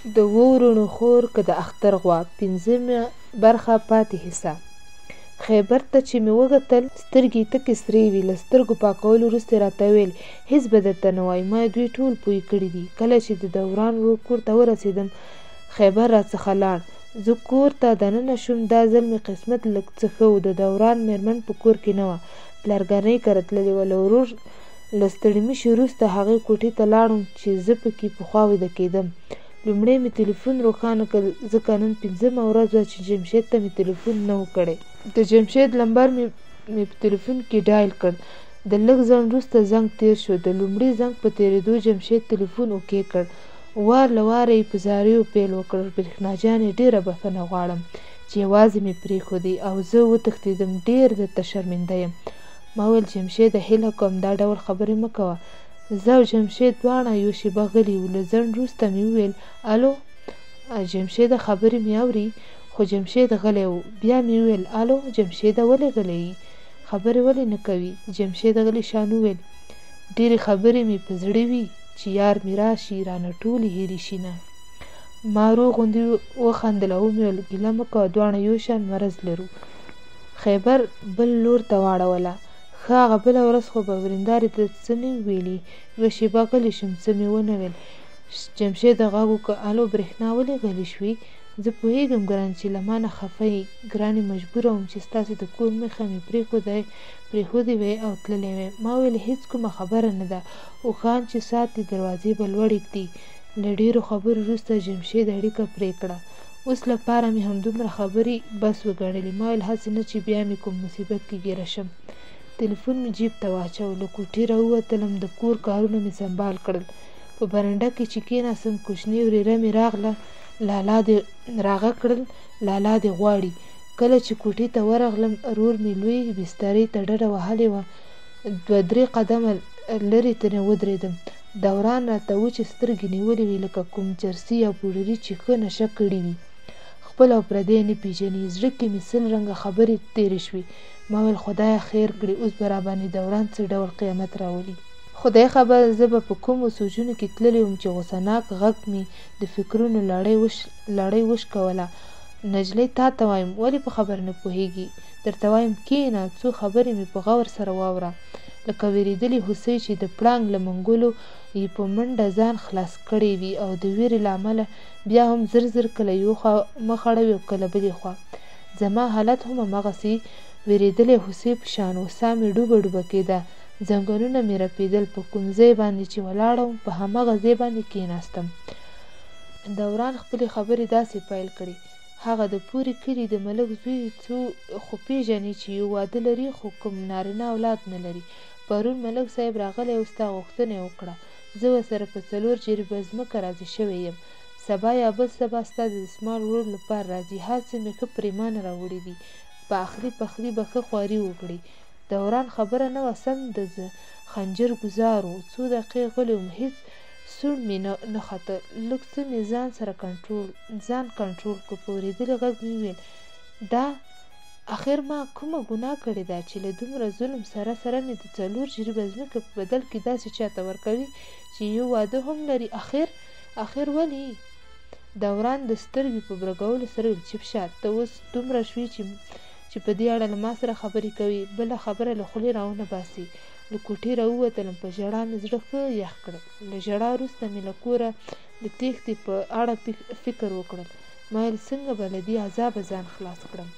د اوو وروڼو خور که د اختر غوا، پنځمه برخه پاتې حصه. خیبر ته چې مې وکتل سترګې یې تکې سرې وې. له سترګو پاکولو وروسته یې راته وویل هېڅ به درته نه وایي، ما دوی ټول پوه کړي دي. کله چې د دوران ورور کور ته ورسېدم خیبر راڅخه لاړ. زه کور ته دننه شوم. دا ځل مې قسمت لږ څه ښه و. د دوران مېرمن په کور کې نه وه، پلارګانۍ کره تللې وه. له ورور له ستړمېشي وروسته هغې کوټې ته لاړم چې زه پکې پخوا ویده کېدم. لومړی مې تلیفون روښانه کړ ځکه نن پنځمه ورځ وه چې جمشید ته مې تلیفون نه و کړی. د جمشید نمبر مې په تلیفون کې ډایل کړ. د لږ ځنډ وروسته زنګ تېر شو. د لومړي زنګ په تېرېدو جمشید تلیفون اوکې کړ. وار له واره یې په زاریو پیل وکړ. برېښنا جانې ډېره بښنه غواړم چې یوازې مې پرېښودې او زه وتښتېدم. ډېر درته شرمنده یم. ما وویل جمشیده هیله کوم دا ډول خبرې مه کوه. زه او جمشید دواړه یوه شېبه غلي وو. له ځنډ وروسته مې وویل الو جمشیده خبرې مې اوري؟ خو جمشید غلی و. بیا مې وویل الو جمشیده ولې غلی یې؟ خبرې ولې نه کوي؟ جمشید غلی شان وویل ډېرې خبرې مې په زړه وي چې یار مې راشي رانه ټولې هېرې شي نه. ما ورو غوندې وخندل او ومې ویل ګیله مه کوه دواړه یو شان مرض لرو. خیبر بل لور ته واړوله. ښه هغه بله ورځ خو به ورېندارې ته څه نه ویلي. یوه شېبه غلی شوم څه مې ونه ویل. جمشید غږ وکړ الو برېښنا ولې غلې شوې؟ زه پوهېږم ګرانې چې له ما نه خفه یې. ګرانې مجبوره وم چې ستاسې د کور مخه مې پرېښودې وی او تللی وی. ما ویل هېڅ کومه خبره نه ده. اوښان چې ساتي دروازې به لوړې ږدي. له ډېرو خبرو وروسته جمشید اړیکه پرې کړه. اوس لپاره مې همدومره خبرې بس وګڼلې. ما ویل هسې نه چې بیا مې کوم مصیبت کې ګیره شم. تلیفون مې جیب ته واچو. له کوټې راووتلم. د کور کارونه مې سنبال کړل. په برنډه کې چې کېناستم کوچنۍ ورېره مې راغله. راغه کړل لالا دې غواړي. کله چې کوټې ته ورغلم ورور مې لوی بسترې ته ډډه وهلې وه. 2-3 قدمه لرې ترې ودرېدم. دوران راته وچې سترګې نیولې وې لکه کوم چرسي یا پوډري چې ښه نشه کړي وي. خپل او پردی نه پېژني. زړه کې مې سل رنګه خبرې تېرې شوې. ما ویل خدایه خیر کړي اوس به راباندې دوران څه ډول قیامت راولي. خدای خبر زه به په کومو سوچونو کې تللی وم چې غوسناک غږ مې د فکرونو لړۍ وشکوله. نجلۍ تا ته وایم ولې په خبره نه پوهېږي؟ درته وایم کښېنه څو خبرې مې په غور سره واوره. لکه وېرېدلې هوسۍ چې د پړانګ له منګولو یې په منډه ځان خلاص کړی وي او د وېرې له امله بیا هم زر زر کله یو خوا مخ اړوي او کله بلې خوا. زما حالت هم همغسې وېرېدلې هوسۍ په شان و. ساه مې ډوبه ډوبه کېده. زنګنونه مې رپېدل. په کوم ځای باندې چې ولاړه وم په همغه ځای باندې کېناستم. دوران خپلې خبرې داسې پیل کړې. هغه د پورې کلي د ملک زوی څو خو پېژنې چې یو واده لري خو کوم نارینه اولاد نه لري. پرون ملک صاحب راغلی او ستا غوښتنه یې وکړه. زه ورسره په 4 جریبه ځمکه راضي شوی یم. سبا یا بل سبا ستا د دسمال وړلو لپاره راځي. هر څه مې ښه پرېمانه راوړي دي. په آخري پخلي به ښه خواري وکړي. دوران خبره نه وه سم د خنجر ګزار و. څو دقیقې غلی وم. هېڅ سوڼ مې نه خته. لږ څه مې ځان کنټرول کړ. په اورېدلي غږ مې وویل دا اخر ما کومه ګناه کړې ده چې له دومره ظلم سره مې د 4 جریبه ځمکه په بدل کې داسې چاته ورکوي چې یو واده هم لري. اخر ولې؟ دوران د سترګې په برګولو سره ویل چپ شه ته اوس دومره شوې چې په دې اړه له ما سره خبرې کوي. بله خبره له خولې راونه باسي. له کوټې راووتلم. په ژړا مې زړه ښه یخ کړل. له ژړا وروسته مې له کوره د تېښتې په اړه فکر وکړل. ما ویل څنګه به له دې عذابه ځان خلاص کړم.